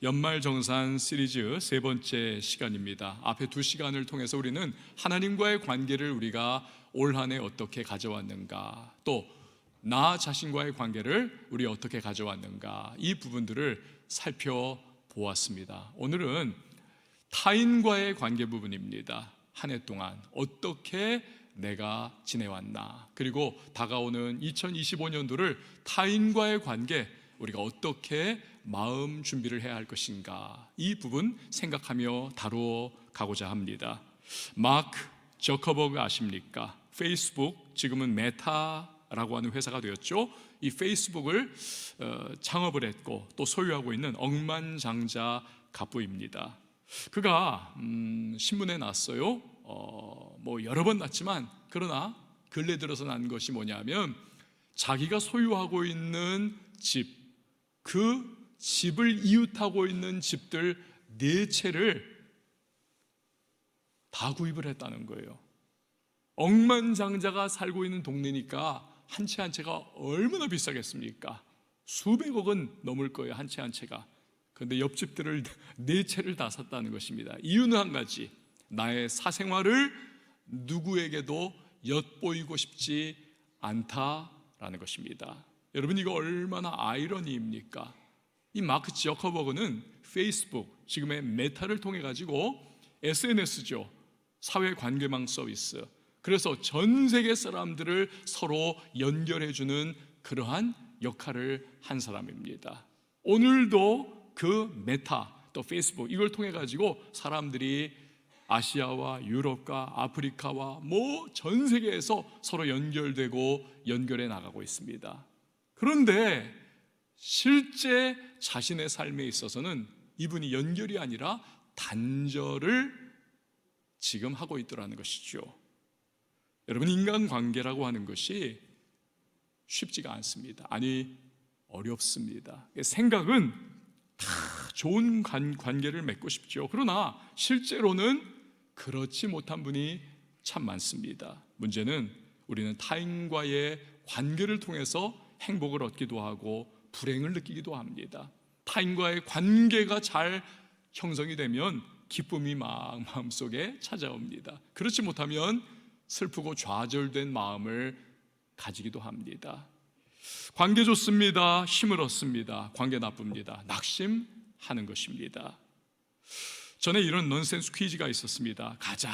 연말정산 시리즈 세 번째 시간입니다. 앞에 두 시간을 통해서 우리는 하나님과의 관계를 우리가 올 한 해 어떻게 가져왔는가, 또 나 자신과의 관계를 우리 어떻게 가져왔는가, 이 부분들을 살펴보았습니다. 오늘은 타인과의 관계 부분입니다. 한 해 동안 어떻게 내가 지내왔나, 그리고 다가오는 2025년도를 타인과의 관계, 우리가 어떻게 마음 준비를 해야 할 것인가, 이 부분 생각하며 다루어 가고자 합니다. 마크 저커버그 아십니까? 페이스북, 지금은 메타라고 하는 회사가 되었죠. 이 페이스북을 창업을 했고 또 소유하고 있는 억만장자 갑부입니다. 그가 신문에 났어요. 여러 번 났지만, 그러나 근래 들어서 난 것이 뭐냐면, 자기가 소유하고 있는 집, 그 집을 이웃하고 있는 집들 4채를 다 구입을 했다는 거예요. 억만장자가 살고 있는 동네니까 한 채 한 채가 얼마나 비싸겠습니까? 수백억은 넘을 거예요, 한 채 한 채가. 그런데 옆집들을 4채를 다 샀다는 것입니다. 이유는 한 가지, 나의 사생활을 누구에게도 엿보이고 싶지 않다라는 것입니다. 여러분, 이거 얼마나 아이러니입니까? 이 마크 저커버그는 페이스북, 지금의 메타를 통해 가지고 SNS죠, 사회관계망 서비스, 그래서 전 세계 사람들을 서로 연결해주는 그러한 역할을 한 사람입니다. 오늘도 그 메타, 또 페이스북, 이걸 통해 가지고 사람들이 아시아와 유럽과 아프리카와 전 세계에서 서로 연결되고 연결해 나가고 있습니다. 그런데 실제 자신의 삶에 있어서는 이분이 연결이 아니라 단절을 지금 하고 있더라는 것이죠. 여러분, 인간관계라고 하는 것이 쉽지가 않습니다. 아니, 어렵습니다. 생각은 다 좋은 관계를 맺고 싶죠. 그러나 실제로는 그렇지 못한 분이 참 많습니다. 문제는 우리는 타인과의 관계를 통해서 행복을 얻기도 하고 불행을 느끼기도 합니다. 타인과의 관계가 잘 형성이 되면 기쁨이 막 마음속에 찾아옵니다. 그렇지 못하면 슬프고 좌절된 마음을 가지기도 합니다. 관계 좋습니다, 힘을 얻습니다. 관계 나쁩니다, 낙심하는 것입니다. 전에 이런 넌센스 퀴즈가 있었습니다. 가장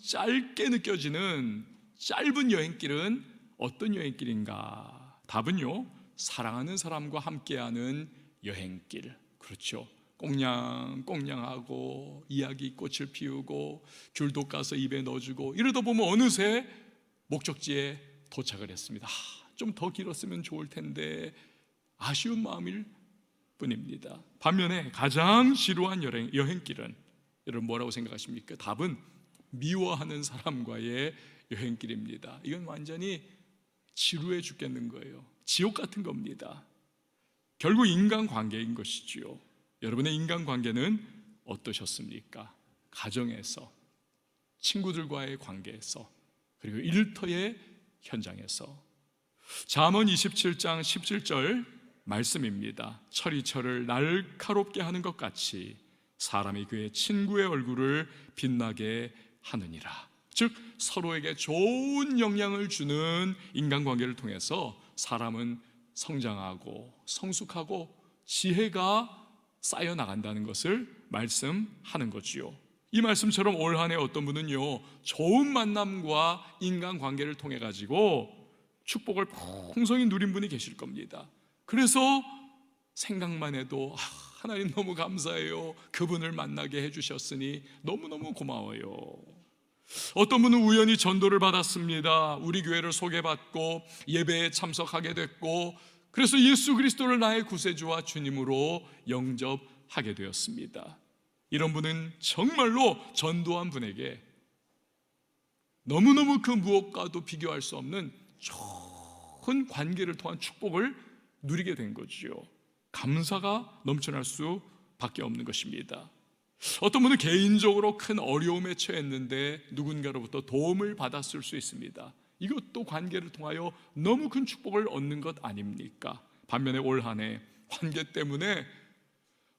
짧게 느껴지는 짧은 여행길은 어떤 여행길인가? 답은요, 사랑하는 사람과 함께하는 여행길. 그렇죠. 꽁냥꽁냥하고 이야기꽃을 피우고 귤도 까서 입에 넣어주고, 이러다 보면 어느새 목적지에 도착을 했습니다. 좀 더 길었으면 좋을 텐데 아쉬운 마음일 뿐입니다. 반면에 가장 지루한 여행길은, 여러분 뭐라고 생각하십니까? 답은 미워하는 사람과의 여행길입니다. 이건 완전히 지루해 죽겠는 거예요. 지옥 같은 겁니다. 결국 인간관계인 것이지요. 여러분의 인간관계는 어떠셨습니까? 가정에서, 친구들과의 관계에서, 그리고 일터의 현장에서. 잠언 27장 17절 말씀입니다. 철이 철을 날카롭게 하는 것 같이 사람이 그의 친구의 얼굴을 빛나게 하느니라. 즉, 서로에게 좋은 영향을 주는 인간관계를 통해서 사람은 성장하고 성숙하고 지혜가 쌓여 나간다는 것을 말씀하는 거지요. 이 말씀처럼 올 한 해 어떤 분은요, 좋은 만남과 인간관계를 통해 가지고 축복을 풍성히 누린 분이 계실 겁니다. 그래서 생각만 해도 하나님 너무 감사해요, 그분을 만나게 해주셨으니 너무너무 고마워요. 어떤 분은 우연히 전도를 받았습니다. 우리 교회를 소개받고 예배에 참석하게 됐고, 그래서 예수 그리스도를 나의 구세주와 주님으로 영접하게 되었습니다. 이런 분은 정말로 전도한 분에게 너무너무 그 무엇과도 비교할 수 없는 좋은 관계를 통한 축복을 누리게 된 거지요. 감사가 넘쳐날 수밖에 없는 것입니다. 어떤 분은 개인적으로 큰 어려움에 처했는데 누군가로부터 도움을 받았을 수 있습니다. 이것도 관계를 통하여 너무 큰 축복을 얻는 것 아닙니까? 반면에 올 한 해 관계 때문에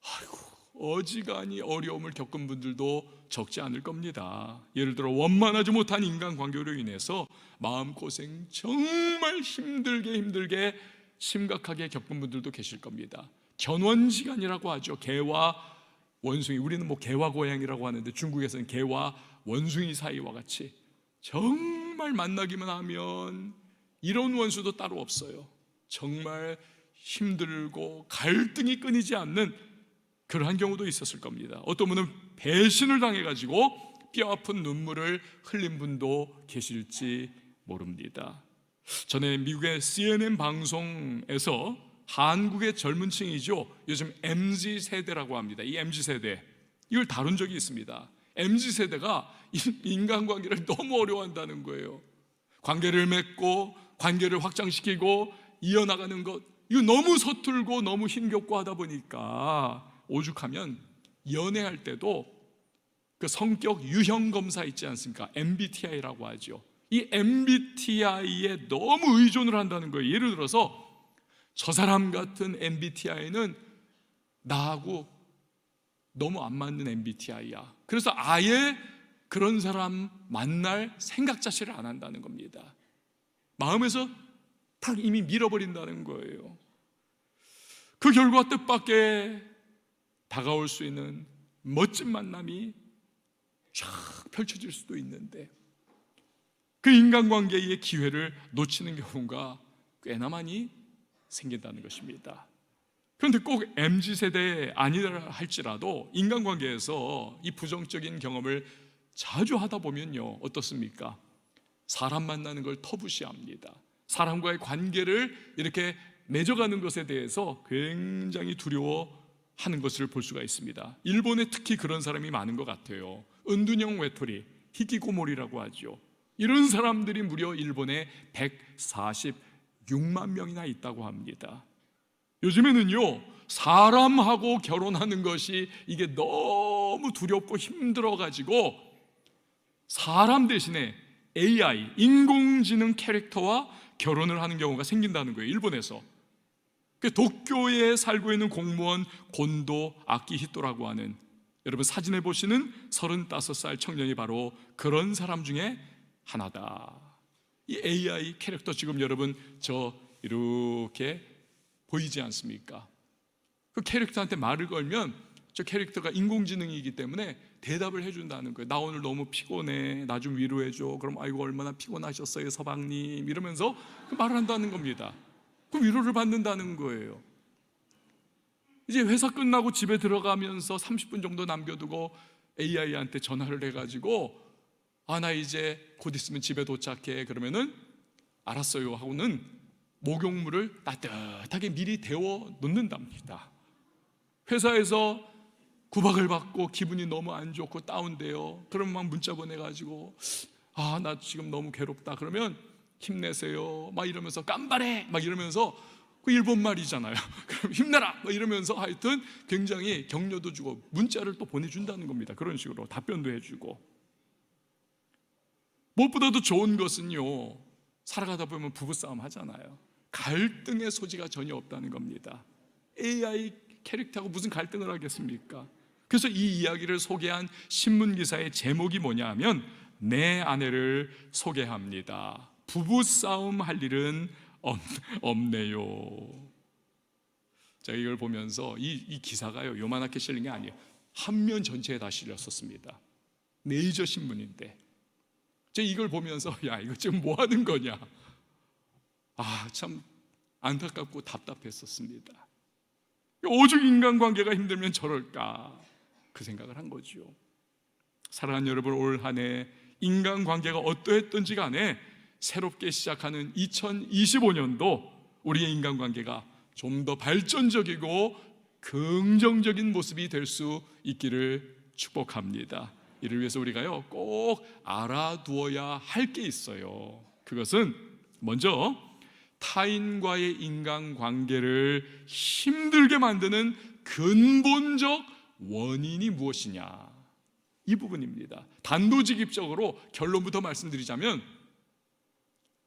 아이고, 어지간히 어려움을 겪은 분들도 적지 않을 겁니다. 예를 들어 원만하지 못한 인간관계로 인해서 마음고생 정말 힘들게 심각하게 겪은 분들도 계실 겁니다. 견원지간이라고 하죠. 개와 원숭이, 우리는 뭐 개와 고양이라고 하는데 중국에서는 개와 원숭이 사이와 같이 정말 만나기만 하면 이런 원수도 따로 없어요. 정말 힘들고 갈등이 끊이지 않는 그러한 경우도 있었을 겁니다. 어떤 분은 배신을 당해가지고 뼈아픈 눈물을 흘린 분도 계실지 모릅니다. 전에 미국의 CNN 방송에서 한국의 젊은 층이죠, 요즘 MZ세대라고 합니다. 이 MZ세대, 이걸 다룬 적이 있습니다. MZ세대가 인간관계를 너무 어려워한다는 거예요. 관계를 맺고 관계를 확장시키고 이어나가는 것, 이거 너무 서툴고 너무 힘겹고 하다 보니까 오죽하면 연애할 때도 그 성격 유형 검사 있지 않습니까? MBTI라고 하죠. 이 MBTI에 너무 의존을 한다는 거예요. 예를 들어서 저 사람 같은 MBTI는 나하고 너무 안 맞는 MBTI야. 그래서 아예 그런 사람 만날 생각 자체를 안 한다는 겁니다. 마음에서 딱 이미 밀어버린다는 거예요. 그 결과 뜻밖의 다가올 수 있는 멋진 만남이 쫙 펼쳐질 수도 있는데 그 인간관계의 기회를 놓치는 경우가 꽤나 많이 생긴다는 것입니다. 그런데 꼭 MZ세대 아니라 할지라도 인간관계에서 이 부정적인 경험을 자주 하다 보면요, 어떻습니까? 사람 만나는 걸 터부시합니다. 사람과의 관계를 이렇게 맺어가는 것에 대해서 굉장히 두려워하는 것을 볼 수가 있습니다. 일본에 특히 그런 사람이 많은 것 같아요. 은둔형 외톨이, 히키코모리라고 하죠. 이런 사람들이 무려 일본에 146만 명이나 있다고 합니다. 요즘에는요, 사람하고 결혼하는 것이 이게 너무 두렵고 힘들어가지고 사람 대신에 AI, 인공지능 캐릭터와 결혼을 하는 경우가 생긴다는 거예요. 일본에서. 도쿄에 살고 있는 공무원 곤도 아키히토라고 하는, 여러분 사진에 보시는 35살 청년이 바로 그런 사람 중에 하나다. 이 AI 캐릭터 지금 여러분 저 이렇게 보이지 않습니까? 그 캐릭터한테 말을 걸면 저 캐릭터가 인공지능이기 때문에 대답을 해준다는 거예요. 나 오늘 너무 피곤해, 나 좀 위로해줘. 그럼 아이고 얼마나 피곤하셨어요 서방님, 이러면서 그 말을 한다는 겁니다. 그 위로를 받는다는 거예요. 이제 회사 끝나고 집에 들어가면서 30분 정도 남겨두고 AI한테 전화를 해가지고 나 이제 곧 있으면 집에 도착해. 그러면은 알았어요 하고는 목욕물을 따뜻하게 미리 데워 놓는답니다. 회사에서 구박을 받고 기분이 너무 안 좋고 다운돼요. 그럼 막 문자 보내가지고 나 지금 너무 괴롭다. 그러면 힘내세요 막 이러면서 깜바레 막 이러면서, 그 일본 말이잖아요. 그럼 힘내라 막 이러면서 하여튼 굉장히 격려도 주고 문자를 또 보내준다는 겁니다. 그런 식으로 답변도 해주고. 무엇보다도 좋은 것은요, 살아가다 보면 부부싸움 하잖아요. 갈등의 소지가 전혀 없다는 겁니다. AI 캐릭터하고 무슨 갈등을 하겠습니까? 그래서 이 이야기를 소개한 신문기사의 제목이 뭐냐 하면 내 아내를 소개합니다. 부부싸움 할 일은 없네요. 제가 이걸 보면서 이 기사가요, 요만하게 실린 게 아니에요. 한 면 전체에 다 실렸었습니다. 네이저 신문인데 제가 이걸 보면서 야, 이거 지금 뭐 하는 거냐, 참 안타깝고 답답했었습니다. 오죽 인간관계가 힘들면 저럴까, 그 생각을 한 거죠. 사랑하는 여러분, 올 한 해 인간관계가 어떠했던지 간에 새롭게 시작하는 2025년도 우리의 인간관계가 좀 더 발전적이고 긍정적인 모습이 될 수 있기를 축복합니다. 이를 위해서 우리가요 꼭 알아두어야 할 게 있어요. 그것은 먼저 타인과의 인간관계를 힘들게 만드는 근본적 원인이 무엇이냐, 이 부분입니다. 단도직입적으로 결론부터 말씀드리자면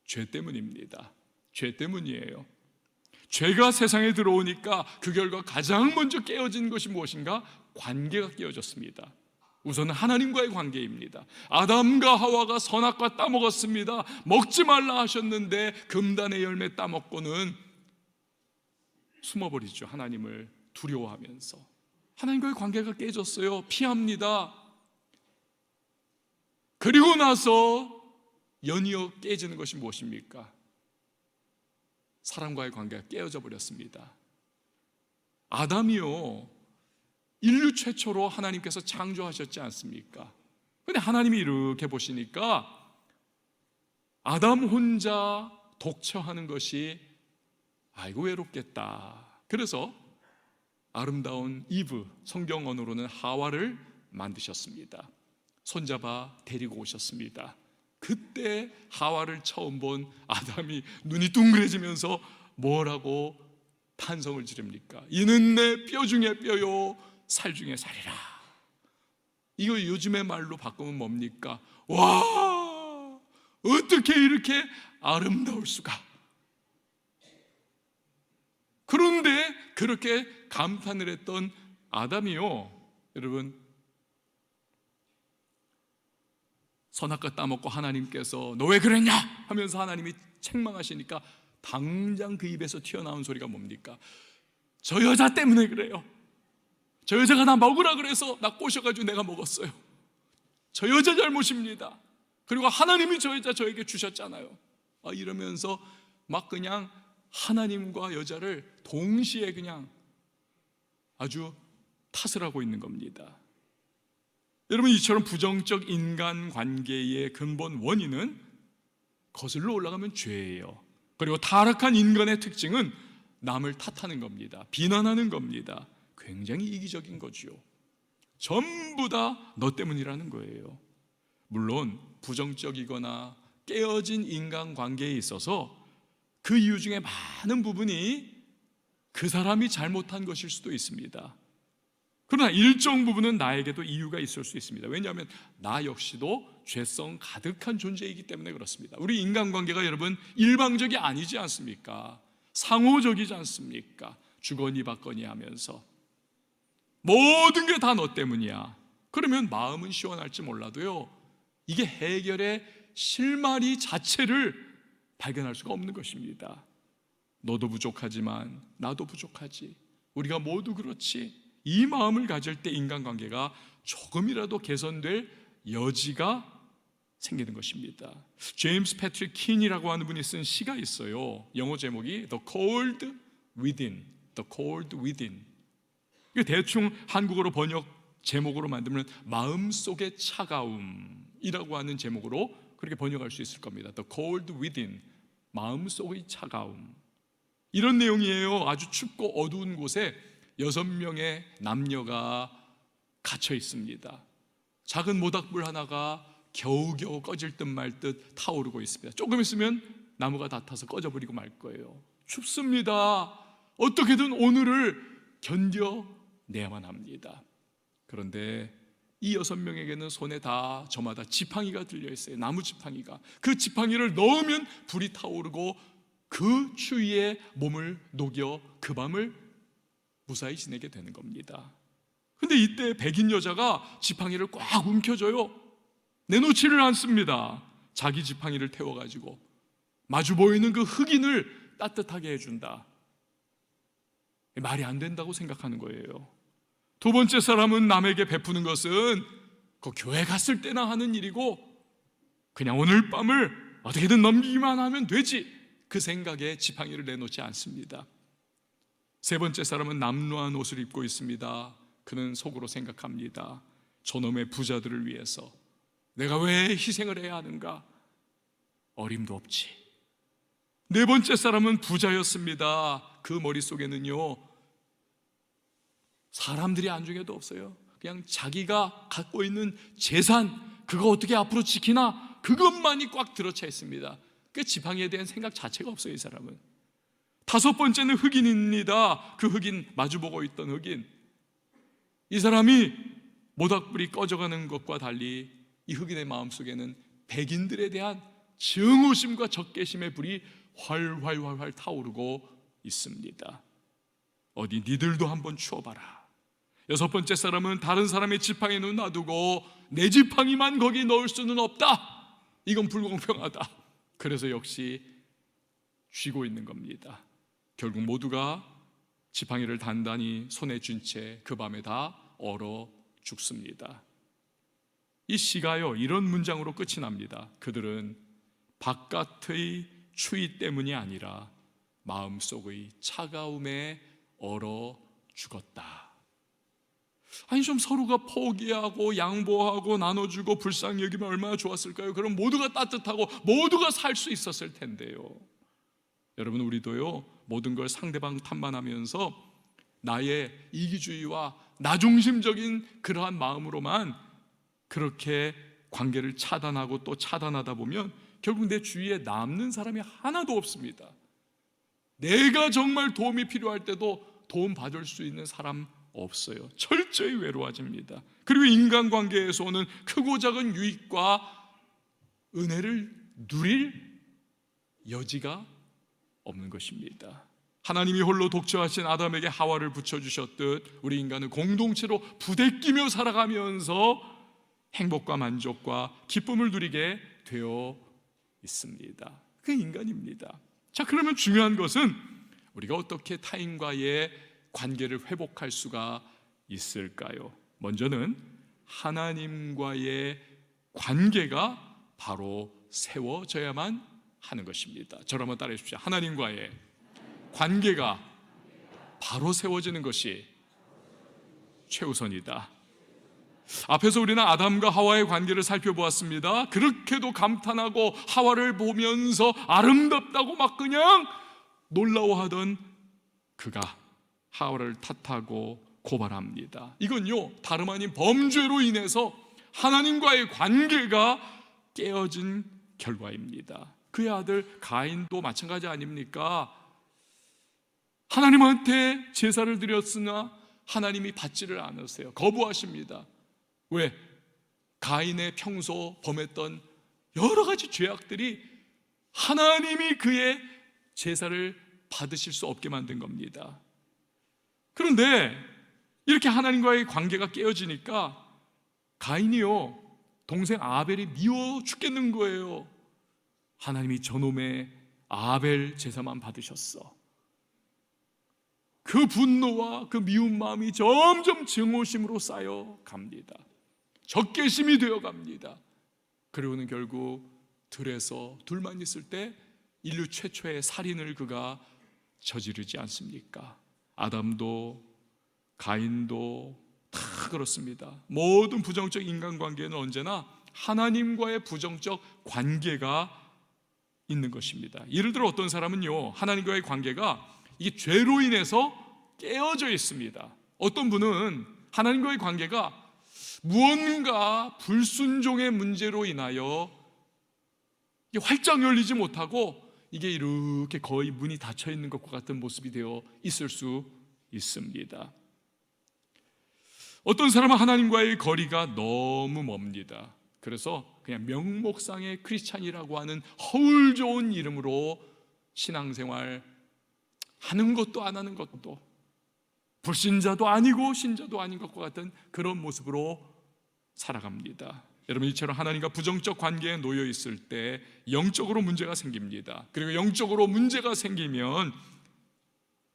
죄 때문입니다. 죄 때문이에요. 죄가 세상에 들어오니까 그 결과 가장 먼저 깨어진 것이 무엇인가? 관계가 깨어졌습니다. 우선 하나님과의 관계입니다. 아담과 하와가 선악과 따먹었습니다. 먹지 말라 하셨는데 금단의 열매 따먹고는 숨어버리죠. 하나님을 두려워하면서. 하나님과의 관계가 깨졌어요. 피합니다. 그리고 나서 연이어 깨지는 것이 무엇입니까? 사람과의 관계가 깨어져 버렸습니다. 아담이요, 인류 최초로 하나님께서 창조하셨지 않습니까? 그런데 하나님이 이렇게 보시니까 아담 혼자 독처하는 것이 아이고 외롭겠다. 그래서 아름다운 이브, 성경 언어로는 하와를 만드셨습니다. 손잡아 데리고 오셨습니다. 그때 하와를 처음 본 아담이 눈이 둥그레지면서 뭐라고 탄성을 지릅니까? 이는 내 뼈 중에 뼈요 살 중에 살이라. 이거 요즘의 말로 바꾸면 뭡니까? 와, 어떻게 이렇게 아름다울 수가. 그런데 그렇게 감탄을 했던 아담이요, 여러분, 선악과 따먹고 하나님께서 너 왜 그랬냐 하면서 하나님이 책망하시니까 당장 그 입에서 튀어나온 소리가 뭡니까? 저 여자 때문에 그래요. 저 여자가 나 먹으라 그래서 나 꼬셔가지고 내가 먹었어요. 저 여자 잘못입니다. 그리고 하나님이 저 여자 저에게 주셨잖아요. 이러면서 막 그냥 하나님과 여자를 동시에 그냥 아주 탓을 하고 있는 겁니다. 여러분, 이처럼 부정적 인간관계의 근본 원인은 거슬러 올라가면 죄예요. 그리고 타락한 인간의 특징은 남을 탓하는 겁니다. 비난하는 겁니다. 굉장히 이기적인 거죠. 전부 다 너 때문이라는 거예요. 물론 부정적이거나 깨어진 인간관계에 있어서 그 이유 중에 많은 부분이 그 사람이 잘못한 것일 수도 있습니다. 그러나 일정 부분은 나에게도 이유가 있을 수 있습니다. 왜냐하면 나 역시도 죄성 가득한 존재이기 때문에 그렇습니다. 우리 인간관계가 여러분 일방적이 아니지 않습니까? 상호적이지 않습니까? 주거니 받거니 하면서 모든 게 다 너 때문이야. 그러면 마음은 시원할지 몰라도요, 이게 해결의 실마리 자체를 발견할 수가 없는 것입니다. 너도 부족하지만 나도 부족하지, 우리가 모두 그렇지, 이 마음을 가질 때 인간관계가 조금이라도 개선될 여지가 생기는 것입니다. 제임스 패트릭 킨이라고 하는 분이 쓴 시가 있어요. 영어 제목이 The Cold Within, The Cold Within. 대충 한국어로 번역 제목으로 만들면 마음속의 차가움이라고 하는 제목으로 그렇게 번역할 수 있을 겁니다. The Cold Within, 마음속의 차가움. 이런 내용이에요. 아주 춥고 어두운 곳에 6명의 남녀가 갇혀 있습니다. 작은 모닥불 하나가 겨우겨우 꺼질 듯 말 듯 타오르고 있습니다. 조금 있으면 나무가 다 타서 꺼져버리고 말 거예요. 춥습니다. 어떻게든 오늘을 견뎌내야만 합니다. 그런데 이 6명에게는 손에 다 저마다 지팡이가 들려 있어요. 나무 지팡이가. 그 지팡이를 넣으면 불이 타오르고 그 추위에 몸을 녹여 그 밤을 무사히 지내게 되는 겁니다. 근데 이때 백인 여자가 지팡이를 꽉 움켜줘요. 내놓지를 않습니다. 자기 지팡이를 태워가지고 마주 보이는 그 흑인을 따뜻하게 해준다. 말이 안 된다고 생각하는 거예요. 두 번째 사람은 남에게 베푸는 것은 그 교회 갔을 때나 하는 일이고 그냥 오늘 밤을 어떻게든 넘기기만 하면 되지, 그 생각에 지팡이를 내놓지 않습니다. 세 번째 사람은 남루한 옷을 입고 있습니다. 그는 속으로 생각합니다. 저놈의 부자들을 위해서 내가 왜 희생을 해야 하는가? 어림도 없지. 네 번째 사람은 부자였습니다. 그 머릿속에는요, 사람들이 안중에도 없어요. 그냥 자기가 갖고 있는 재산, 그거 어떻게 앞으로 지키나, 그것만이 꽉 들어차 있습니다. 그 지팡이에 대한 생각 자체가 없어요, 이 사람은. 다섯 번째는 흑인입니다. 그 흑인, 마주보고 있던 흑인. 이 사람이 모닥불이 꺼져가는 것과 달리 이 흑인의 마음속에는 백인들에 대한 증오심과 적개심의 불이 활활 타오르고 있습니다. 어디 니들도 한번 추워봐라. 6번째 사람은 다른 사람의 지팡이는 놔두고 내 지팡이만 거기 넣을 수는 없다. 이건 불공평하다. 그래서 역시 쥐고 있는 겁니다. 결국 모두가 지팡이를 단단히 손에 쥔 채 그 밤에 다 얼어 죽습니다. 이 시가요, 이런 문장으로 끝이 납니다. 그들은 바깥의 추위 때문이 아니라 마음속의 차가움에 얼어 죽었다. 아니, 좀 서로가 포기하고 양보하고 나눠주고 불쌍히 여기면 얼마나 좋았을까요? 그럼 모두가 따뜻하고 모두가 살 수 있었을 텐데요. 여러분, 우리도요, 모든 걸 상대방 탓만하면서 나의 이기주의와 나중심적인 그러한 마음으로만 그렇게 관계를 차단하고 또 차단하다 보면 결국 내 주위에 남는 사람이 하나도 없습니다. 내가 정말 도움이 필요할 때도 도움 받을 수 있는 사람 없어요. 철저히 외로워집니다. 그리고 인간관계에서 오는 크고 작은 유익과 은혜를 누릴 여지가 없는 것입니다. 하나님이 홀로 독처하신 아담에게 하와를 붙여주셨듯 우리 인간은 공동체로 부대끼며 살아가면서 행복과 만족과 기쁨을 누리게 되어 있습니다. 그게 인간입니다. 자, 그러면 중요한 것은 우리가 어떻게 타인과의 관계를 회복할 수가 있을까요? 먼저는 하나님과의 관계가 바로 세워져야만 하는 것입니다. 저를 한번 따라해 주십시오. 하나님과의 관계가 바로 세워지는 것이 최우선이다. 앞에서 우리는 아담과 하와의 관계를 살펴보았습니다. 그렇게도 감탄하고 하와를 보면서 아름답다고 막 그냥 놀라워하던 그가 하와를 탓하고 고발합니다. 이건요, 다름 아닌 범죄로 인해서 하나님과의 관계가 깨어진 결과입니다. 그의 아들 가인도 마찬가지 아닙니까? 하나님한테 제사를 드렸으나 하나님이 받지를 않으세요. 거부하십니다. 왜? 가인의 평소 범했던 여러 가지 죄악들이 하나님이 그의 제사를 받으실 수 없게 만든 겁니다. 그런데 이렇게 하나님과의 관계가 깨어지니까 가인이요, 동생 아벨이 미워 죽겠는 거예요. 하나님이 저놈의 아벨 제사만 받으셨어. 그 분노와 그 미운 마음이 점점 증오심으로 쌓여 갑니다. 적개심이 되어 갑니다. 그리고는 결국 들에서 둘만 있을 때 인류 최초의 살인을 그가 저지르지 않습니까? 아담도 가인도 다 그렇습니다. 모든 부정적 인간관계는 언제나 하나님과의 부정적 관계가 있는 것입니다. 예를 들어 어떤 사람은요, 하나님과의 관계가 이게 죄로 인해서 깨어져 있습니다. 어떤 분은 하나님과의 관계가 무언가 불순종의 문제로 인하여 이게 활짝 열리지 못하고 이게 이렇게 거의 문이 닫혀 있는 것과 같은 모습이 되어 있을 수 있습니다. 어떤 사람은 하나님과의 거리가 너무 멉니다. 그래서 그냥 명목상의 크리스찬이라고 하는 허울 좋은 이름으로 신앙생활 하는 것도 안 하는 것도, 불신자도 아니고 신자도 아닌 것과 같은 그런 모습으로 살아갑니다. 여러분, 이처럼 하나님과 부정적 관계에 놓여 있을 때 영적으로 문제가 생깁니다. 그리고 영적으로 문제가 생기면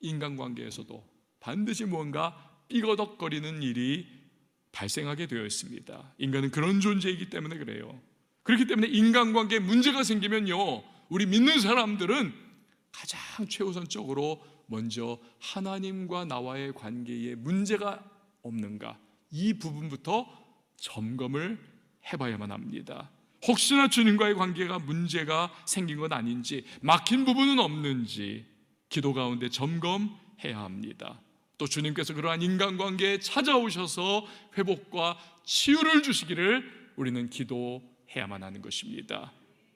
인간관계에서도 반드시 무언가 삐거덕거리는 일이 발생하게 되어 있습니다. 인간은 그런 존재이기 때문에 그래요. 그렇기 때문에 인간관계에 문제가 생기면요, 우리 믿는 사람들은 가장 최우선적으로 먼저 하나님과 나와의 관계에 문제가 없는가, 이 부분부터 점검을 해봐야만 합니다. 혹시나 주님과의 관계가 문제가 생긴 건 아닌지, 막힌 부분은 없는지 기도 가운데 점검해야 합니다. 또 주님께서 그러한 인간관계에 찾아오셔서 회복과 치유를 주시기를 우리는 기도해야만 하는 것입니다.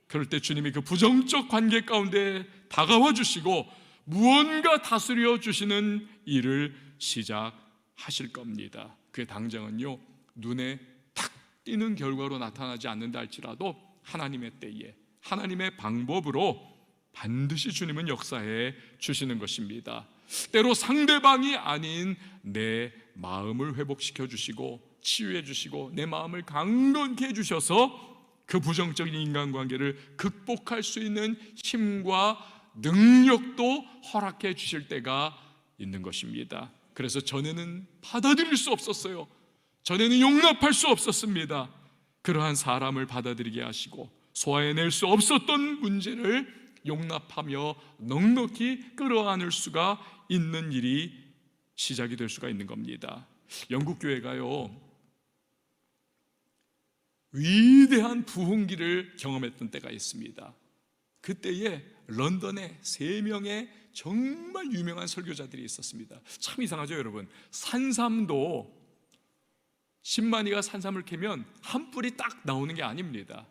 그럴 때 주님이 그 부정적 관계 가운데 다가와 주시고 무언가 다스려 주시는 일을 시작하실 겁니다. 그 당장은요, 눈에 탁 띄는 결과로 나타나지 않는다 할지라도 하나님의 때에 하나님의 방법으로 반드시 주님은 역사해 주시는 것입니다. 때로 상대방이 아닌 내 마음을 회복시켜 주시고 치유해 주시고 내 마음을 강건케 해 주셔서 그 부정적인 인간관계를 극복할 수 있는 힘과 능력도 허락해 주실 때가 있는 것입니다. 그래서 전에는 받아들일 수 없었어요. 전에는 용납할 수 없었습니다. 그러한 사람을 받아들이게 하시고 소화해낼 수 없었던 문제를 용납하며 넉넉히 끌어안을 수가 있는 일이 시작이 될 수가 있는 겁니다. 영국 교회가요, 위대한 부흥기를 경험했던 때가 있습니다. 그때에 런던에 3명의 정말 유명한 설교자들이 있었습니다. 참 이상하죠, 여러분. 산삼도 신만이가 산삼을 캐면 한 뿔이 딱 나오는 게 아닙니다.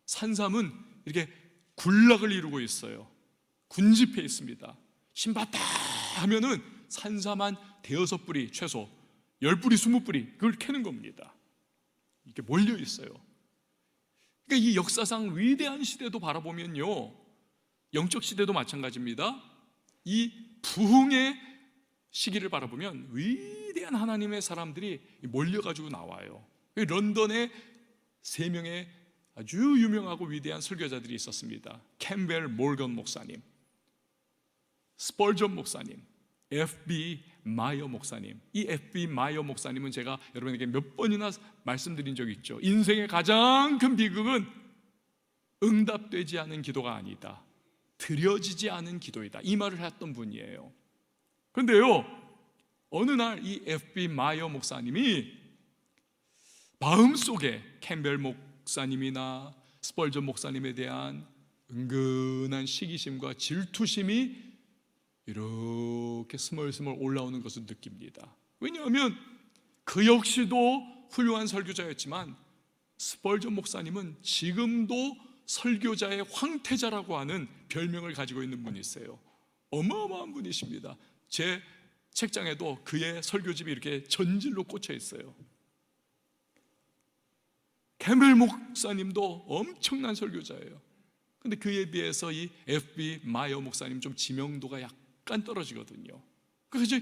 산삼은 이렇게 군락을 이루고 있어요. 군집해 있습니다. 신받다 하면은 산삼 한 5-6뿌리, 최소 10뿌리, 20뿌리 그걸 캐는 겁니다. 이렇게 몰려 있어요. 그러니까 이 역사상 위대한 시대도 바라보면요, 영적 시대도 마찬가지입니다. 이 부흥의 시기를 바라보면 위대한 하나님의 사람들이 몰려가지고 나와요. 런던에 3명의 아주 유명하고 위대한 설교자들이 있었습니다. 캠벨 몰건 목사님, 스펄전 목사님, F.B. 마이어 목사님. 이 F.B. 마이어 목사님은 제가 여러분에게 몇 번이나 말씀드린 적이 있죠. 인생의 가장 큰 비극은 응답되지 않은 기도가 아니다, 드려지지 않은 기도이다, 이 말을 했던 분이에요. 그런데요, 어느 날 이 F.B. 마이어 목사님이 마음속에 캠벨 목사님이나 스펄전 목사님에 대한 은근한 시기심과 질투심이 이렇게 스멀스멀 올라오는 것을 느낍니다. 왜냐하면 그 역시도 훌륭한 설교자였지만 스펄전 목사님은 지금도 설교자의 황태자라고 하는 별명을 가지고 있는 분이세요. 어마어마한 분이십니다. 제 책장에도 그의 설교집이 이렇게 전질로 꽂혀 있어요. 캠벨 목사님도 엄청난 설교자예요. 근데 그에 비해서 이 F.B. 마이어 목사님 좀 지명도가 약간 떨어지거든요. 그래서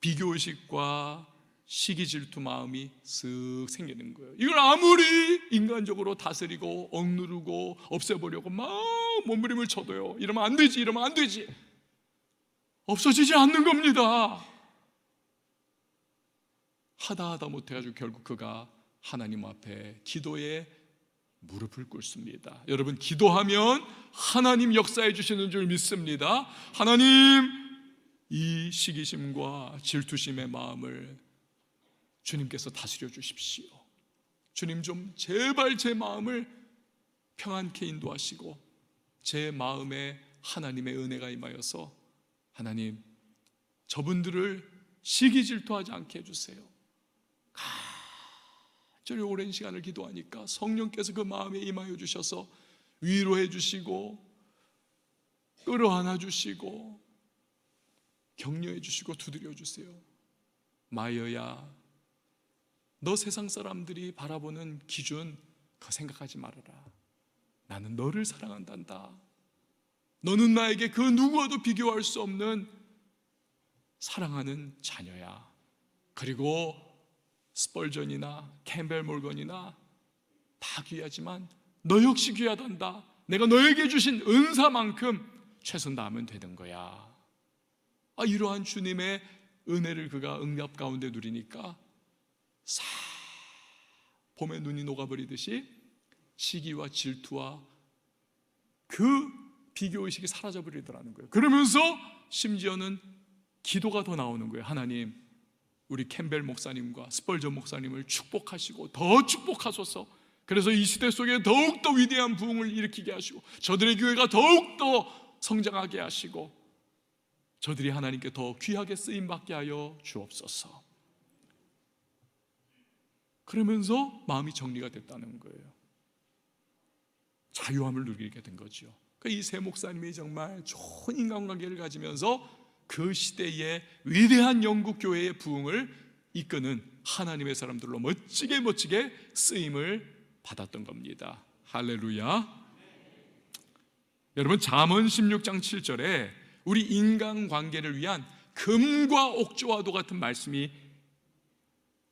비교의식과 시기 질투 마음이 쓱 생기는 거예요. 이걸 아무리 인간적으로 다스리고 억누르고 없애보려고 막 몸부림을 쳐도요, 이러면 안 되지, 이러면 안 되지, 없어지지 않는 겁니다. 하다 못해가지고 결국 그가 하나님 앞에 기도에 무릎을 꿇습니다. 여러분, 기도하면 하나님 역사해 주시는 줄 믿습니다. 하나님, 이 시기심과 질투심의 마음을 주님께서 다스려 주십시오. 주님, 좀 제발 제 마음을 평안케 인도하시고 제 마음에 하나님의 은혜가 임하여서 하나님, 저분들을 시기 질투하지 않게 해주세요. 간절히 오랜 시간을 기도하니까 성령께서 그 마음에 임하여 주셔서 위로해 주시고 끌어안아 주시고 격려해 주시고 두드려 주세요. 마이어야, 너 세상 사람들이 바라보는 기준 그거 생각하지 말아라. 나는 너를 사랑한단다. 너는 나에게 그 누구와도 비교할 수 없는 사랑하는 자녀야. 그리고 스펄전이나 캠벨 몰건이나 다 귀하지만 너 역시 귀하단다. 내가 너에게 주신 은사만큼 최선 다하면 되는 거야. 이러한 주님의 은혜를 그가 응답 가운데 누리니까 싹 봄에 눈이 녹아버리듯이 시기와 질투와 그 비교의식이 사라져버리더라는 거예요. 그러면서 심지어는 기도가 더 나오는 거예요. 하나님, 우리 캠벨 목사님과 스펄전 목사님을 축복하시고 더 축복하소서. 그래서 이 시대 속에 더욱더 위대한 부흥을 일으키게 하시고 저들의 교회가 더욱더 성장하게 하시고 저들이 하나님께 더 귀하게 쓰임받게 하여 주옵소서. 그러면서 마음이 정리가 됐다는 거예요. 자유함을 누리게 된 거죠. 이 세 목사님이 정말 좋은 인간관계를 가지면서 그 시대의 위대한 영국 교회의 부흥을 이끄는 하나님의 사람들로 멋지게 쓰임을 받았던 겁니다. 할렐루야. 여러분, 잠언 16장 7절에 우리 인간관계를 위한 금과 옥조와도 같은 말씀이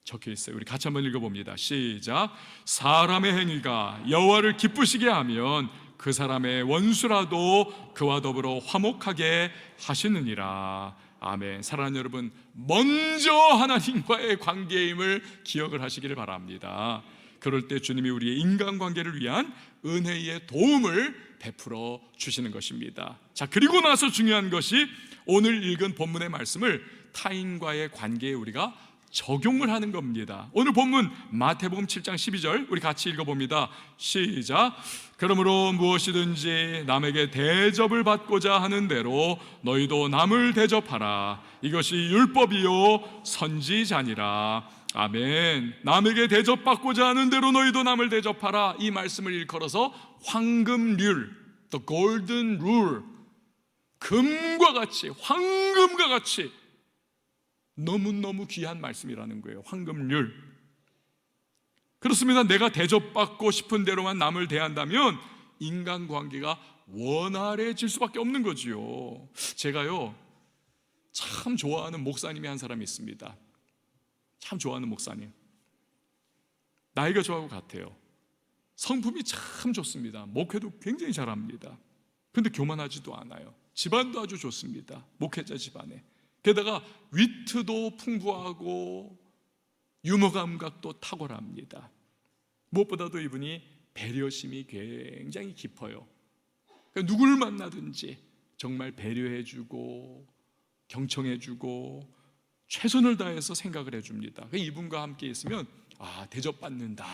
적혀 있어요. 우리 같이 한번 읽어봅니다. 시작. 사람의 행위가 여호와를 기쁘시게 하면 그 사람의 원수라도 그와 더불어 화목하게 하시느니라. 아멘. 사랑하는 여러분, 먼저 하나님과의 관계임을 기억을 하시기를 바랍니다. 그럴 때 주님이 우리의 인간관계를 위한 은혜의 도움을 베풀어 주시는 것입니다. 자, 그리고 나서 중요한 것이 오늘 읽은 본문의 말씀을 타인과의 관계에 우리가 적용을 하는 겁니다. 오늘 본문 마태복음 7장 12절 우리 같이 읽어봅니다. 시작. 그러므로 무엇이든지 남에게 대접을 받고자 하는 대로 너희도 남을 대접하라. 이것이 율법이요 선지자니라. 아멘. 남에게 대접받고자 하는 대로 너희도 남을 대접하라. 이 말씀을 일컬어서 황금률, the golden rule, 금과 같이, 황금과 같이 너무너무 귀한 말씀이라는 거예요. 황금률. 그렇습니다. 내가 대접받고 싶은 대로만 남을 대한다면 인간관계가 원활해질 수밖에 없는 거지요. 제가요, 참 좋아하는 목사님이 한 사람이 있습니다. 참 좋아하는 목사님. 나이가 저하고 같아요. 성품이 참 좋습니다. 목회도 굉장히 잘합니다. 근데 교만하지도 않아요. 집안도 아주 좋습니다. 목회자 집안에. 게다가 위트도 풍부하고 유머 감각도 탁월합니다. 무엇보다도 이분이 배려심이 굉장히 깊어요. 그러니까 누굴 만나든지 정말 배려해주고 경청해주고 최선을 다해서 생각을 해줍니다. 이분과 함께 있으면 대접받는다,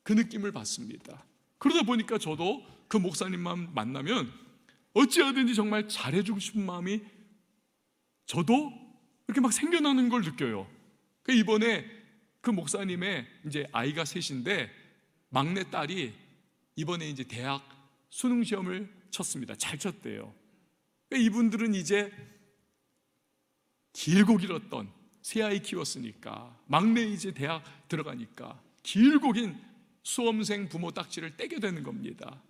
그 느낌을 받습니다. 그러다 보니까 저도 그 목사님만 만나면 어찌하든지 정말 잘해주고 싶은 마음이 저도 이렇게 막 생겨나는 걸 느껴요. 이번에 그 목사님의 이제 아이가 셋인데 막내 딸이 이번에 이제 대학 수능 시험을 쳤습니다. 잘 쳤대요. 이분들은 이제 길고 길었던 새 아이 키웠으니까, 막내 이제 대학 들어가니까 길고 긴 수험생 부모 딱지를 떼게 되는 겁니다.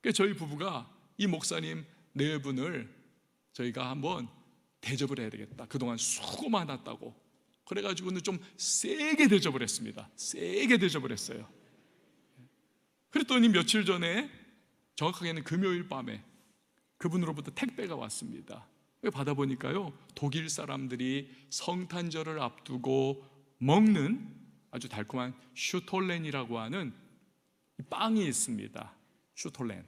그래서 저희 부부가 이 목사님 네 분을 저희가 한번 대접을 해야 되겠다. 그동안 수고 많았다고. 그래가지고는 좀 세게 대접을 했습니다. 세게 대접을 했어요. 그랬더니 며칠 전에, 정확하게는 금요일 밤에 그분으로부터 택배가 왔습니다. 받아보니까요, 독일 사람들이 성탄절을 앞두고 먹는 아주 달콤한 슈톨렌이라고 하는 빵이 있습니다. 슈톨렌.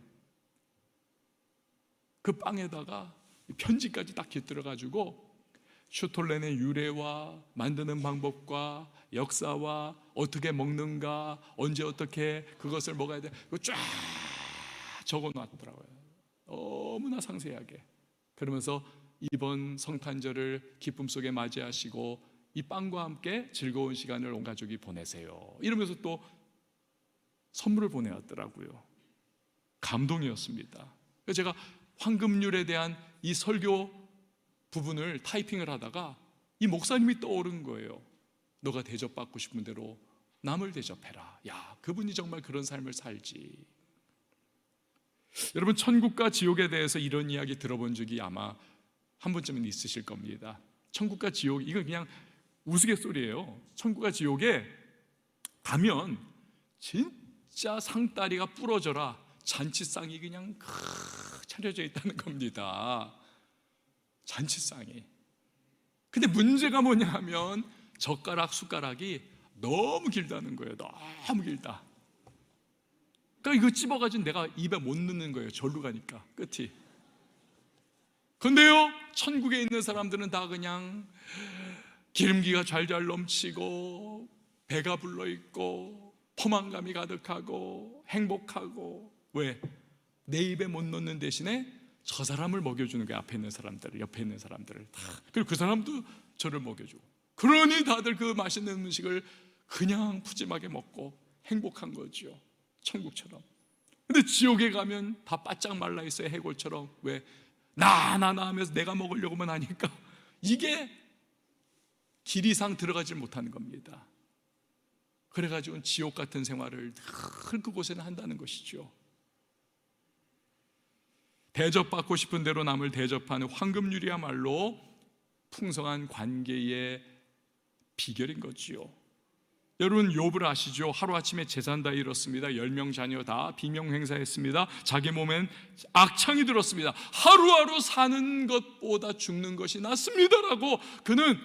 그 빵에다가 편지까지 딱 깃들어가지고 슈톨렌의 유래와 만드는 방법과 역사와 어떻게 먹는가, 언제 어떻게 그것을 먹어야 돼, 그거 쫙 적어놨더라고요. 너무나 상세하게. 그러면서 이번 성탄절을 기쁨 속에 맞이하시고 이 빵과 함께 즐거운 시간을 온 가족이 보내세요, 이러면서 또 선물을 보내왔더라고요. 감동이었습니다. 그래서 제가 황금률에 대한 이 설교 부분을 타이핑을 하다가 이 목사님이 떠오른 거예요. 너가 대접받고 싶은 대로 남을 대접해라. 야, 그분이 정말 그런 삶을 살지. 여러분, 천국과 지옥에 대해서 이런 이야기 들어본 적이 아마 한 번쯤은 있으실 겁니다. 천국과 지옥, 이건 그냥 우스갯소리예요. 천국과 지옥에 가면 진짜 상다리가 부러져라 잔치상이 그냥 차려져 있다는 겁니다. 잔치상이. 근데 문제가 뭐냐 하면 젓가락, 숟가락이 너무 길다는 거예요. 너무 길다. 그러니까 이거 찝어가지고 내가 입에 못 넣는 거예요. 절로 가니까 끝이. 근데요, 천국에 있는 사람들은 다 그냥 기름기가 잘잘 넘치고 배가 불러있고 포만감이 가득하고 행복하고. 왜? 내 입에 못 넣는 대신에 저 사람을 먹여주는 거예요. 앞에 있는 사람들을, 옆에 있는 사람들을 다. 그리고 그 사람도 저를 먹여주고. 그러니 다들 그 맛있는 음식을 그냥 푸짐하게 먹고 행복한 거죠. 천국처럼. 근데 지옥에 가면 다 바짝 말라 있어요. 해골처럼. 왜? 나 하면서 내가 먹으려고만 하니까 이게 길 이상 들어가지 못하는 겁니다. 그래가지고 지옥 같은 생활을 늘 그곳에는 한다는 것이죠. 대접받고 싶은 대로 남을 대접하는 황금률이야말로 풍성한 관계의 비결인 거지요. 여러분 욥을 아시죠? 하루아침에 재산 다 잃었습니다. 10명 자녀 다 비명행사했습니다. 자기 몸엔 악창이 들었습니다. 하루하루 사는 것보다 죽는 것이 낫습니다라고 그는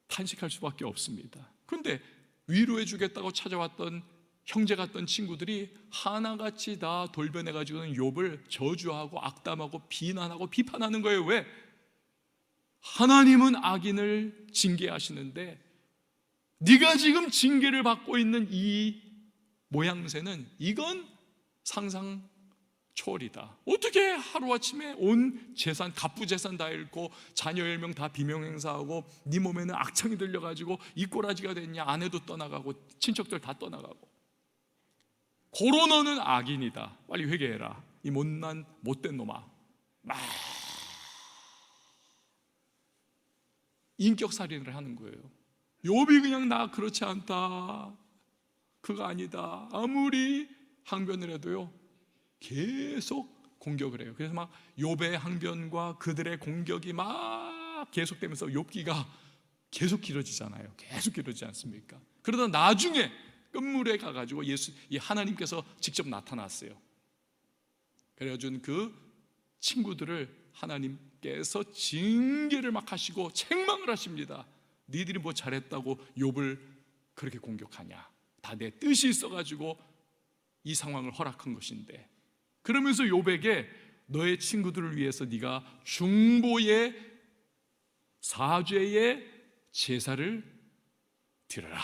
탄식할 수밖에 없습니다. 그런데 위로해 주겠다고 찾아왔던 형제 같던 친구들이 하나같이 다 돌변해가지고는 욥을 저주하고 악담하고 비난하고 비판하는 거예요. 왜? 하나님은 악인을 징계하시는데 네가 지금 징계를 받고 있는 이 모양새는 이건 상상 초월이다. 어떻게 하루아침에 온 재산, 갑부재산 다 잃고 자녀 10명 다 비명행사하고 네 몸에는 악창이 들려가지고 이 꼬라지가 됐냐. 아내도 떠나가고 친척들 다 떠나가고. 고로 너는 악인이다. 빨리 회개해라. 이 못난 못된 놈아. 막 인격살인을 하는 거예요. 욥이 그냥 나 그렇지 않다, 그거 아니다, 아무리 항변을 해도요 계속 공격을 해요. 그래서 막 욥의 항변과 그들의 공격이 막 계속되면서 욥기가 계속 길어지잖아요. 계속 길어지지 않습니까? 그러다 나중에 끝물에 가가지고 이 하나님께서 직접 나타났어요. 그래가지고 그 친구들을 하나님께서 징계를 막 하시고 책망을 하십니다. 니들이 뭐 잘했다고 욥을 그렇게 공격하냐, 다 내 뜻이 있어가지고 이 상황을 허락한 것인데. 그러면서 욥에게 너의 친구들을 위해서 네가 중보의 사죄의 제사를 드려라.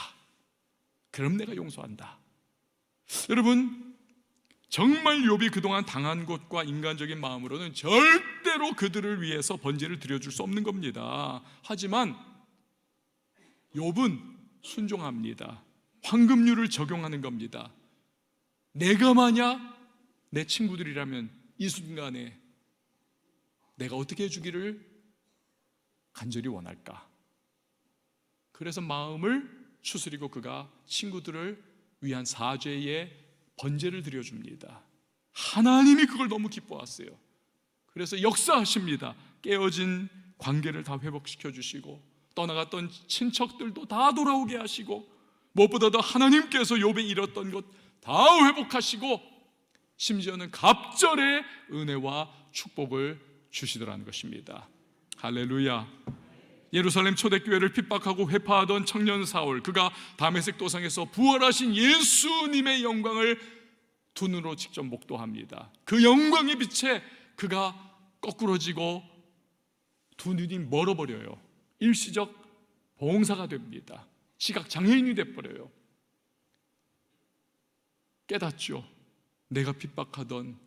그럼 내가 용서한다. 여러분 정말 욥이 그동안 당한 것과 인간적인 마음으로는 절대로 그들을 위해서 번제를 드려줄 수 없는 겁니다. 하지만 욥은 순종합니다. 황금률을 적용하는 겁니다. 내가 만약 내 친구들이라면 이 순간에 내가 어떻게 해주기를 간절히 원할까? 그래서 마음을 추스리고 그가 친구들을 위한 사죄의 번제를 드려줍니다. 하나님이 그걸 너무 기뻐하세요. 그래서 역사하십니다. 깨어진 관계를 다 회복시켜 주시고 떠나갔던 친척들도 다 돌아오게 하시고 무엇보다도 하나님께서 욥에 잃었던 것 다 회복하시고 심지어는 갑절의 은혜와 축복을 주시더라는 것입니다. 할렐루야. 예루살렘 초대교회를 핍박하고 회파하던 청년 사울, 그가 다메섹 도상에서 부활하신 예수님의 영광을 두 눈으로 직접 목도합니다. 그 영광의 빛에 그가 거꾸러지고 두 눈이 멀어버려요. 일시적 봉사가 됩니다. 시각 장애인이 돼버려요. 깨닫죠. 내가 핍박하던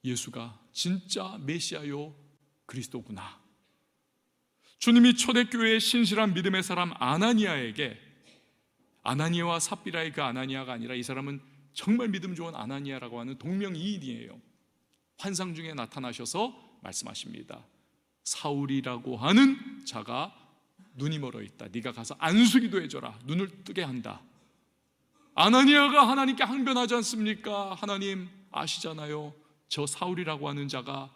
예수가 진짜 메시아요 그리스도구나. 주님이 초대교회의 신실한 믿음의 사람 아나니아에게, 아나니아와 삽비라의 그 아나니아가 아니라 이 사람은 정말 믿음 좋은 아나니아라고 하는 동명이인이에요. 환상 중에 나타나셔서 말씀하십니다. 사울이라고 하는 자가 눈이 멀어 있다. 네가 가서 안수기도 해줘라. 눈을 뜨게 한다. 아나니아가 하나님께 항변하지 않습니까? 하나님 아시잖아요. 저 사울이라고 하는 자가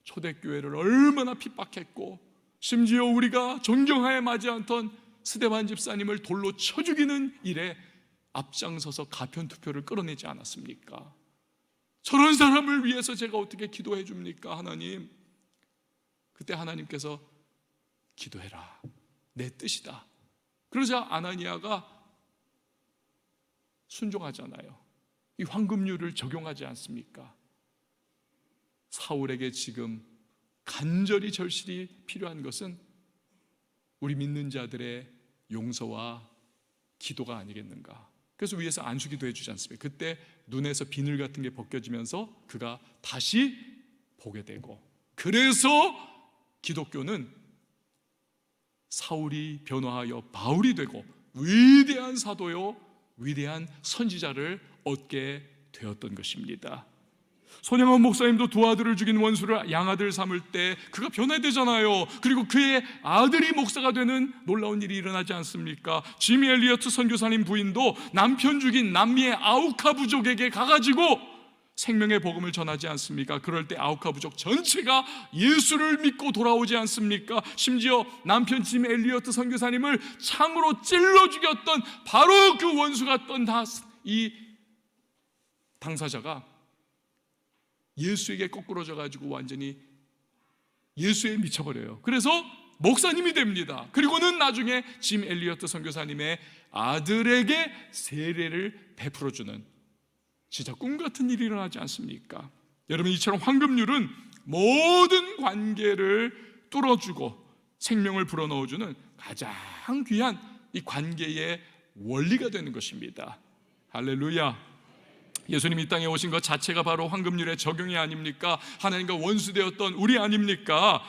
초대교회를 얼마나 핍박했고 심지어 우리가 존경하에 맞지 않던 스데반 집사님을 돌로 쳐 죽이는 일에 앞장서서 가편투표를 끌어내지 않았습니까? 저런 사람을 위해서 제가 어떻게 기도해 줍니까? 하나님. 그때 하나님께서 기도해라. 내 뜻이다. 그러자 아나니아가 순종하잖아요. 이 황금률을 적용하지 않습니까? 사울에게 지금 간절히 절실히 필요한 것은 우리 믿는 자들의 용서와 기도가 아니겠는가. 그래서 위에서 안수기도 해주지 않습니까? 그때 눈에서 비늘 같은 게 벗겨지면서 그가 다시 보게 되고, 그래서 기독교는 사울이 변화하여 바울이 되고 위대한 사도요 위대한 선지자를 얻게 되었던 것입니다. 손양원 목사님도 두 아들을 죽인 원수를 양아들 삼을 때 그가 변화되잖아요. 그리고 그의 아들이 목사가 되는 놀라운 일이 일어나지 않습니까? 지미 엘리어트 선교사님 부인도 남편 죽인 남미의 아우카 부족에게 가가지고 생명의 복음을 전하지 않습니까? 그럴 때 아우카 부족 전체가 예수를 믿고 돌아오지 않습니까? 심지어 남편 짐 엘리어트 선교사님을 창으로 찔러 죽였던 바로 그 원수가 던 이 당사자가 예수에게 거꾸로져 가지고 완전히 예수에 미쳐버려요. 그래서 목사님이 됩니다. 그리고는 나중에 짐 엘리어트 선교사님의 아들에게 세례를 베풀어주는, 진짜 꿈같은 일이 일어나지 않습니까? 여러분, 이처럼 황금률은 모든 관계를 뚫어주고 생명을 불어넣어주는 가장 귀한 이 관계의 원리가 되는 것입니다. 할렐루야. 예수님이 이 땅에 오신 것 자체가 바로 황금률의 적용이 아닙니까? 하나님과 원수되었던 우리 아닙니까?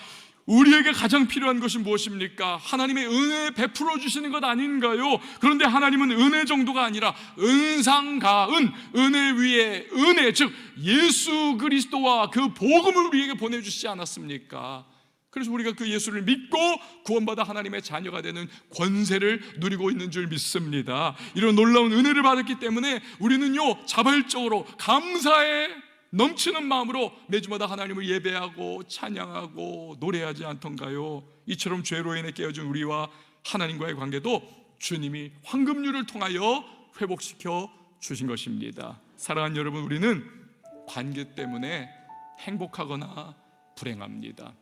우리에게 가장 필요한 것이 무엇입니까? 하나님의 은혜 베풀어 주시는 것 아닌가요? 그런데 하나님은 은혜 정도가 아니라 은상가은, 은혜 위에 은혜, 즉 예수 그리스도와 그 복음을 우리에게 보내주시지 않았습니까? 그래서 우리가 그 예수를 믿고 구원받아 하나님의 자녀가 되는 권세를 누리고 있는 줄 믿습니다. 이런 놀라운 은혜를 받았기 때문에 우리는요, 자발적으로 감사에 넘치는 마음으로 매주마다 하나님을 예배하고 찬양하고 노래하지 않던가요? 이처럼 죄로 인해 깨어진 우리와 하나님과의 관계도 주님이 황금률을 통하여 회복시켜 주신 것입니다. 사랑하는 여러분, 우리는 관계 때문에 행복하거나 불행합니다.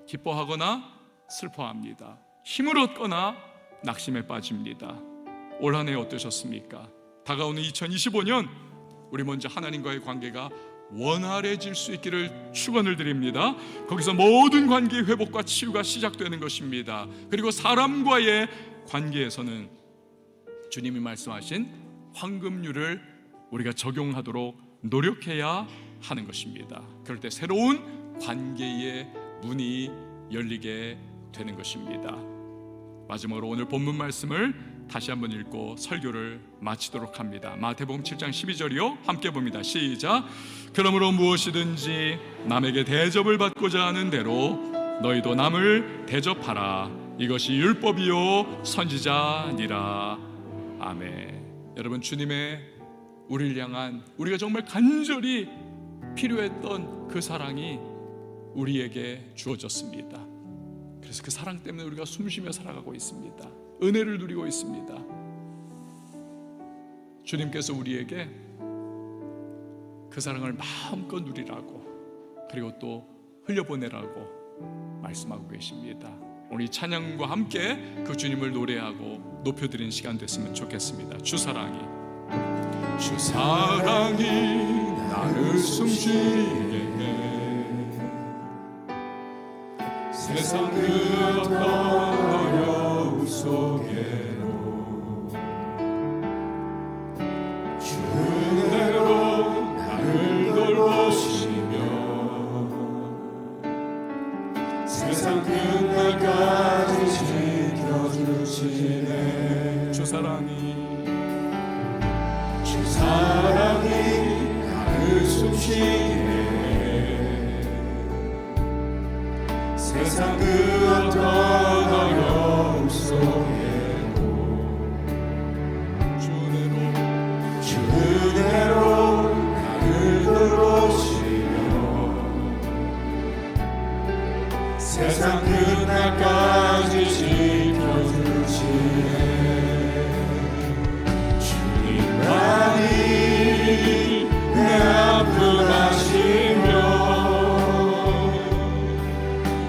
기뻐하거나 슬퍼합니다. 힘을 얻거나 낙심에 빠집니다. 올 한 해 어떠셨습니까? 다가오는 2025년 우리 먼저 하나님과의 관계가 원활해질 수 있기를 축원을 드립니다. 거기서 모든 관계의 회복과 치유가 시작되는 것입니다. 그리고 사람과의 관계에서는 주님이 말씀하신 황금률을 우리가 적용하도록 노력해야 하는 것입니다. 그럴 때 새로운 관계의 문이 열리게 되는 것입니다. 마지막으로 오늘 본문 말씀을 다시 한번 읽고 설교를 마치도록 합니다. 마태복음 7장 12절이요, 함께 봅니다. 시작. 그러므로 무엇이든지 남에게 대접을 받고자 하는 대로 너희도 남을 대접하라. 이것이 율법이요 선지자니라. 아멘. 여러분, 주님의 우리를 향한, 우리가 정말 간절히 필요했던 그 사랑이 우리에게 주어졌습니다. 그래서 그 사랑 때문에 우리가 숨쉬며 살아가고 있습니다. 은혜를 누리고 있습니다. 주님께서 우리에게 그 사랑을 마음껏 누리라고, 그리고 또 흘려보내라고 말씀하고 계십니다. 오늘 이 찬양과 함께 그 주님을 노래하고 높여드리는 시간 됐으면 좋겠습니다. 주 사랑이 나를 숨쉬게 해. 세상 그 어떤 어려움 속에도 주 은혜로 나를 돌보시며 세상 끝날까지 지켜주시네. 주 사랑이 나를 숨쉬게 해. 세상 그 어떤 어려움 속에도 주 은혜로 나를 돌보시며 세상 끝날까지 지켜주시네. 주님만이 내 아픔 아시며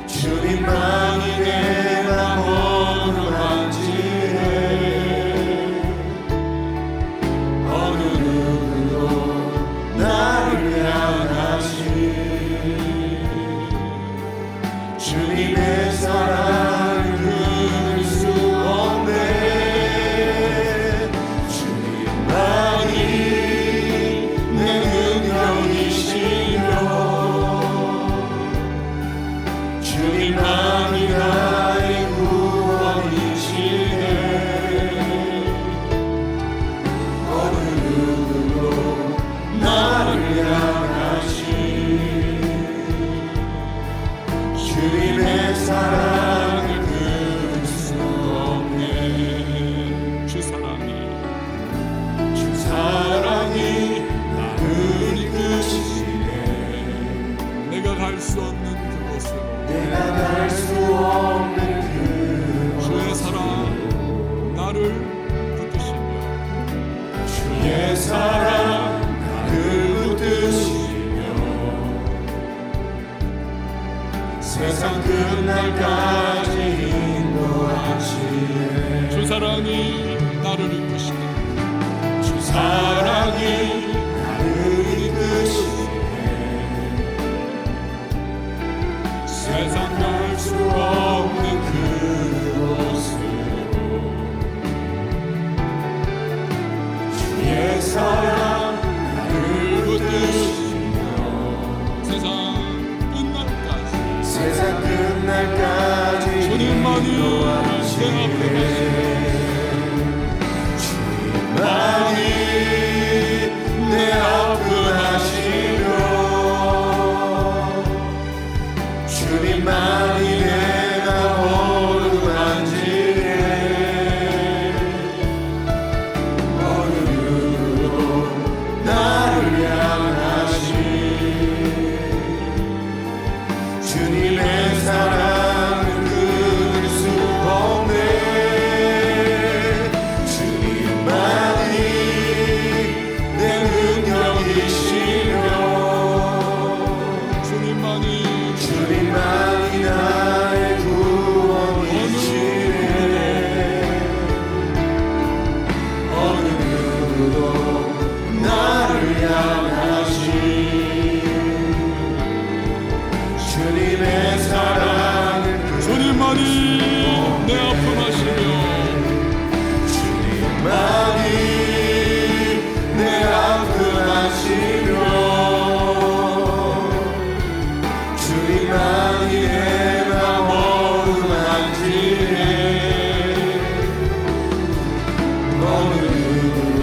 주님만이 내 마음으로 만지네. 어느 누구도 나를 향하시 주님의 사랑 끝날까지 인도하시네. 주 사랑이 나를 이끄시네. 주 사랑이 나를 이끄시네. 세상 갈 수 없는 그곳으로 주의 사랑 나를 붙드시며 세상 끝날까지 주님만이 내 아픔하시며 주님만이 내가 어루만지네. 어느 누구도 나를 향하시 주님의 사랑을 끊을 수 없네. 주님만이 내 능력이시며 주님만이 나의 구원이시네. 어느 누구도 나를 향하시 주님의 사랑을 주님만이 내 아픔하시며 주님만이 내 아픔하시며 주님만이 내가 어루만지네. 어느 누구도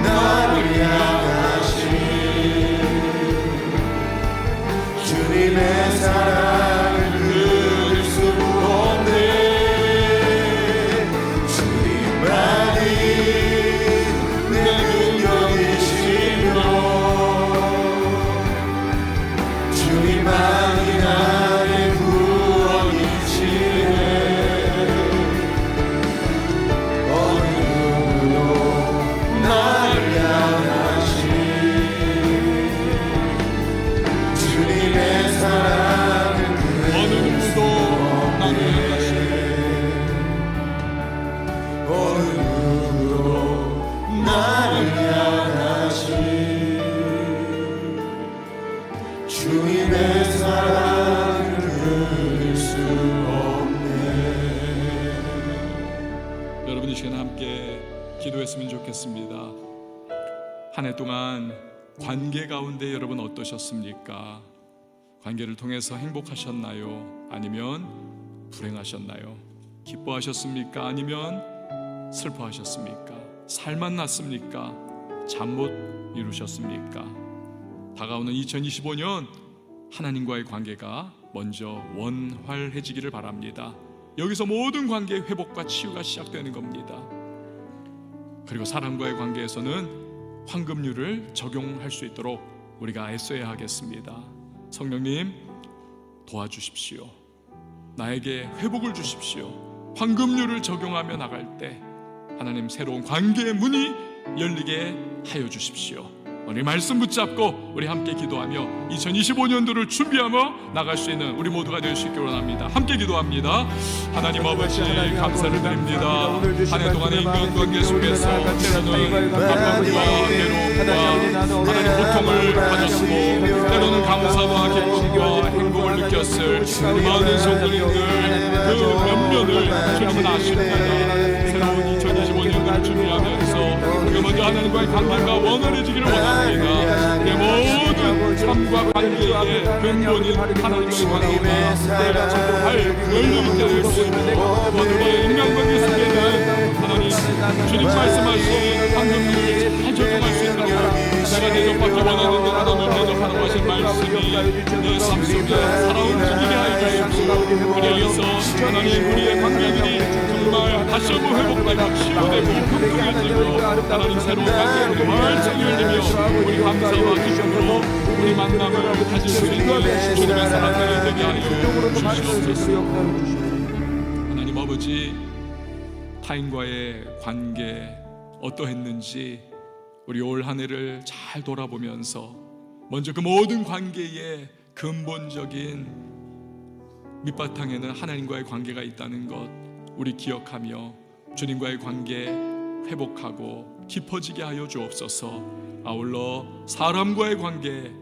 나를 향하시 주님의 사랑을 끊을 수 없네. 주님만이 내 능력이시며 주님만이 나의 구원이시네. 어느 누구도 나를 향하시 주님의 사랑을 어느 누구도 나를 향하시네. 어느 누구도 나를 향하시 주님의 사랑을 끊을 수 없네. 여러분 이 시간에 함께 기도했으면 좋겠습니다. 한 해 동안 관계 가운데 여러분 어떠셨습니까? 관계를 통해서 행복하셨나요? 아니면 불행하셨나요? 기뻐하셨습니까? 아니면 슬퍼하셨습니까? 살만 났습니까? 잠 못 이루셨습니까? 다가오는 2025년 하나님과의 관계가 먼저 원활해지기를 바랍니다. 여기서 모든 관계의 회복과 치유가 시작되는 겁니다. 그리고 사람과의 관계에서는 황금률을 적용할 수 있도록 우리가 애써야 하겠습니다. 성령님 도와주십시오. 나에게 회복을 주십시오. 황금률을 적용하며 나갈 때 하나님 새로운 관계의 문이 열리게 하여 주십시오. 오늘 말씀 붙잡고 우리 함께 기도하며 2025년도를 준비하며 나갈 수 있는 우리 모두가 될 수 있기를 원합니다. 함께 기도합니다. 하나님 아버지 감사를 드립니다. 한 해 동안의 인간관계 속에서 때로는 아픔과 괴로움과 하나님 고통을 가졌고 때로는 감사와 기쁨과 행복을 느꼈을 많은 성도님들 그 면면을 주님은 아십니다. 새로운 2025년도를 준비하면서 우리가 먼저 하나님과의 관계가 원활해지기를 원합니다. 내 모든 삶과 관계의 근본인 하나님과의 관계가 내가 적용할 열림이 되고 모두와의 인간관계 속에는 하나님 주님 말씀하신 황금률을 잘 적용할 수 있도록 내가 대접받기 원하는데 하나님 대접하는 것인 말씀이 내 삶 속에 살아움직이게 하여 주시옵소서. 그래서 하나님 우리의 관계들이 정말 다시 한번 회복되고 치유되고 긍정해지고 하나님 새로운 관계로 활짝 열리며 우리 감사와 기쁨으로 우리 만남을 가질 수 있는 주님의 사랑들이 되게 하여 주시옵소서. 하나님 아버지 타인과의 관계 어떠했는지 우리 올 한 해를 잘 돌아보면서 먼저 그 모든 관계의 근본적인 밑바탕에는 하나님과의 관계가 있다는 것 우리 기억하며 주님과의 관계 회복하고 깊어지게 하여 주옵소서. 아울러 사람과의 관계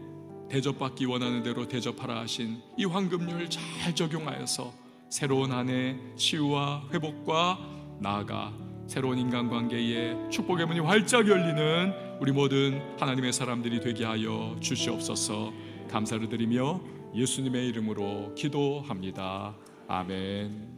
대접받기 원하는 대로 대접하라 하신 이 황금률 잘 적용하여서 새로운 한 해 치유와 회복과 나아가 새로운 인간관계에 축복의 문이 활짝 열리는 우리 모든 하나님의 사람들이 되게 하여 주시옵소서. 감사를 드리며 예수님의 이름으로 기도합니다. 아멘.